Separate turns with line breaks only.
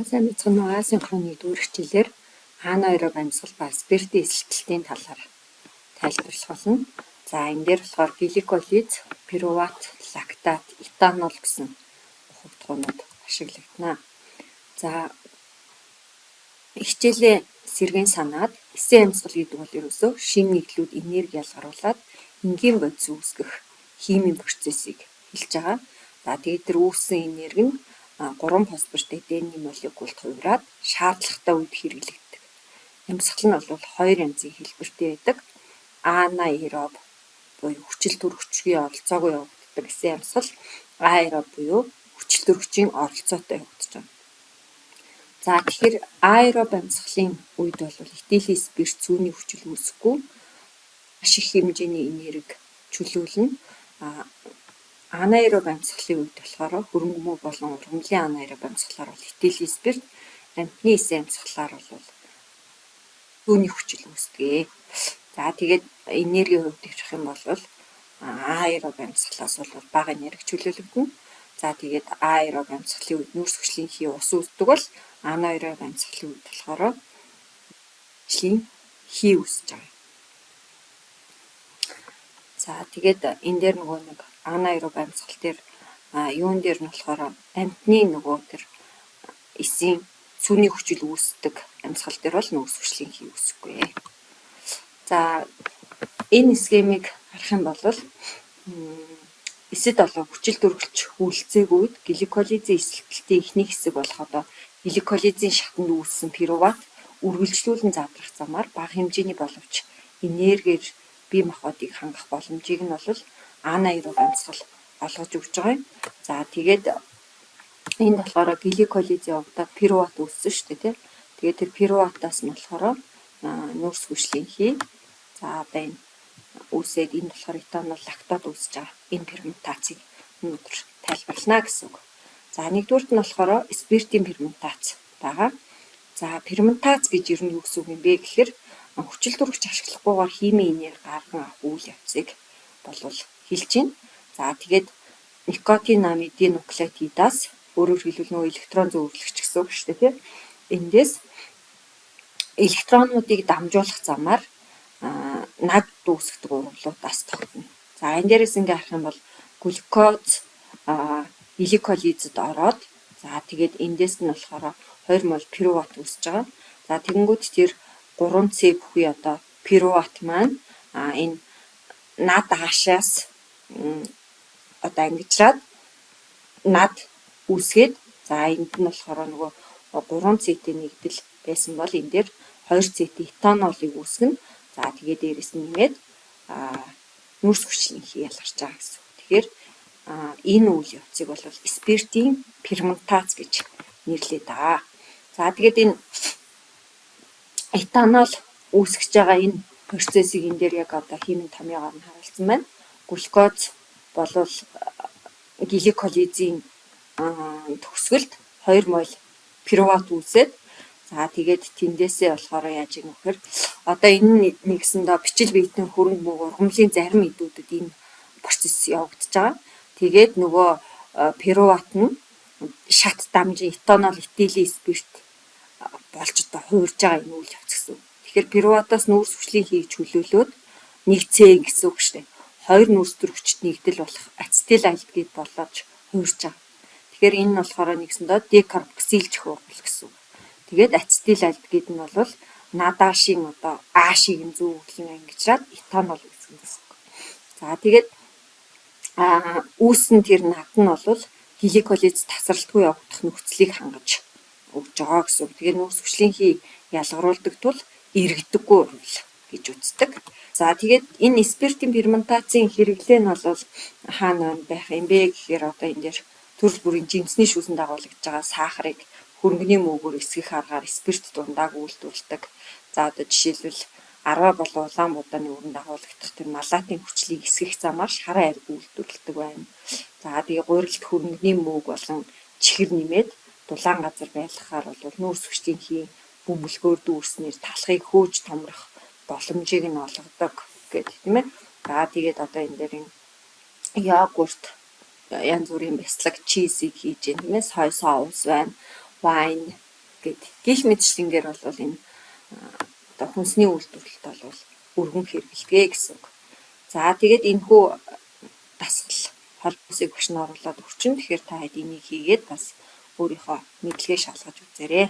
сайн мэцхэн байгаа синхроны дүүрэх хичээлээр анаэроб амьсгал ба спиртийн эсэлтэлтийн талаар тайлбарлах болно. За энэ дээр болохоор гликолиз, пируват, лактат, этанол гэсэн ухагтгуунууд ашиглагдана. За хичээлийн сэргийн санаад эсийн амьсгал гэдэг бол ерөөсөө шин нийтлүүд энерги ялгаруулад энгийн бодис үүсгэх химийн процессыг хэлж байгаа. За тэгээд тэр үүссэн энерги нь 3 фосфорт эдений молекулд хувираад шаардлагатай үед хэрэглэгддэг. Амьсгал нь бол 2 янзын хэлбэртэй байдаг. Анаэроб буюу хүчил төрөгчгийн оролцоогүй явагддаг эсийн амьсгал, аэроб буюу хүчил төрөгчийн оролцоотой явагдаж байна. За тэгэхээр аэроб амьсгалын үед бол этилийн спирт цүүний хүчил үүсэхгүй маш их хэмжээний энерги чөлөөлнө. Анаэроб амьсгалын үед болохоор хөрөнгө мөв болон ургамлын анаэроб амьсгалаар бол этилийн спирт, амтны эсийн амьсгалаар бол цүүний хүчил үүсдэг. За тэгээд энергийн хувьд ярих юм бол аэроб амьсгалаас бол бага энерги чөлөөлөгдөнө. За тэгээд аэроб амьсгалын үед нүүрс хүчлийн хий ус үүсдэг бол анаэроб амьсгалын үед болохоор хүчлийн хий үүсэж байгаа. За тэгээд энэ дээр нөгөө нэг анаэроб амьсгал дээр юун дээр нь болохоор амтны нөгөө тэр эсийн цүүний хүчил үүсдэг амьсгал дээр бол нүүрс хүчлийн хий үүсэхгүй. За энэ схемийг харах юм бол эсэд болон хүчил төрөгч үйлцээг үед гликолизийн эсэлтэлтийн эхний хэсэг болох одоо гликолизийн шатанд үүссэн пируват үргэлжлүүлэн задрах замаар бага хэмжээний боловч энергиэр бие махбодыг хангах боломжийг нь бол анаэроб амьсгал олгож өгч байгаа юм. За тэгээд энд болохоор гликолизийн хувьд пируват үүссэн шүү дээ, тийм. Тэгээд тэр пируватаас нь болохоор нүүрс хүчлийн хий. За одоо энэ үүсээд энэ болохоор этанол, лактат үүсэж байгаа. Энэ ферментацийг өнөөдөр тайлбарлана гэсэн үг. За нэгдүгürt нь болохоор спиртийн ферментац байгаа. За ферментац гэж ер нь юу гэсэн үг юм бэ гэхээр хүчил төрөгч ашиглахгүйгээр химийн энерги гарган авах үйл явцыг болвол хэлж байна. За тэгээд никотинамидын нуклеотидаас өөрөөр хэлбэл нөгөө электрон зөвөрлөгч гэсэн үг шүү дээ, тийм. Эндээс электронуудыг дамжуулах замаар наг дүүсгдэг ургамлуудаас тогтно. За энэ дээрээс ингээ харах юм бол глюкоз гликолизэд ороод за тэгээд эндээс нь болохоор 2 мол пируват үүсэж байгаа. За тэгэнгүүт тэр 3C бүхий одоо пируват маань энэ над хаашаас одоо ангижраад над үүсгээд за энд нь болохоор нөгөө 3C-тэй нэгдэл байсан бол энэ дээр 2C-тэй этанолыг үүсгэнэ. За тэгээд дээрэс нь нэмээд нүүрс хүчлийн хий ялгарч байгаа гэсэн. Тэгэхээр энэ үйл явцыг бол спиртийн ферментац гэж нэрлэдэг даа. За тэгээд энэ этанол үүсгэж байгаа энэ процессыг энэ дээр яг одоо химийн томьёогоор нь харуулсан байна. Глюкоз болвол гликолизийн төгсгөлд 2 мол пируват үүсээд за тэгээд тэндээсээ болохоор яаж юм гэхээр одоо энэ нэгсэндээ бичил биетийн хөрөнгө мөв ургамлын зарим эдүүдэд энэ процесс явагдаж байгаа. Тэгээд нөгөө пируват нь шат дамжин этанол, этилийн спирт болж одоо хуурж байгаа энэ үйл явц гэсэн. Тэгэхээр пируватаас нүүрс хүчлийн хийг чөлөөлөөд 1C гэсэн үг шүү дээ. 2 нүүрс төрөгчд нэгдэл болох ацетил альдегид болоод хуурж байгаа. Тэгэхээр энэ нь болохоор нэгсэндээ декарбоксилж хуургал гэсэн үг. Тэгээд ацетил альдегид нь бол надаашийн одоо аашийг нь зүүрлэн ангижраад этанол үүсгэн гэсэн үг. За тэгээд үүссэн тэр над нь бол гликолиз тасралтгүй явагдах нөхцөлийг хангаж өгж байгаа гэсэн үг. Тэгээд нүүрс хүчлийн хий ялгаруулдаг тул эргэдэггүй урвал гэж үздэг. За тэгээд энэ спиртийн ферментацийн хэрэглээ нь бол хаана байх юм бэ гэхээр одоо энэ дээр төрөл бүрийн жинсний шүүсэнд дагуулж байгаа сахарыг хөрөнгөний мөвгөөр эсгэх аргаар спирт дундааг үйлдвэрлэдэг. За одоо жишээлбэл арва болон улаан буданы өрөнд дагуулгдах тэр малатын хүчлийг эсгэх замаар шараа ариг үйлдвэрлэдэг байна. За тэгээ гурилт хөрөнгөний мөг болон чихэр нэмээд дулаан газар байлгахаар бол нүүрс хүчлийн хий бөмбөлгөөр дүүрснээр талхыг хөөж томрох боломжийг нь олгодог гэдэг тийм ээ. За тэгээд одоо энэ дээр йогурт янз бүрийн бяцлаг чизийг хийж юм тийм ээ. Сой соус байна, вайн, гэд гих мэтчлэнгээр бол энэ одоо хүнсний үйлдвэрлэлд бол өргөн хэрэглэдэг гэсэн үг. За тэгээд энэхүү дасгал холбоосыг багш нь оруулаад өгчин. Тэгэхээр та хэд энийг хийгээд бас өөрийнхөө мэдлэгээ шалгаж үзээрэй.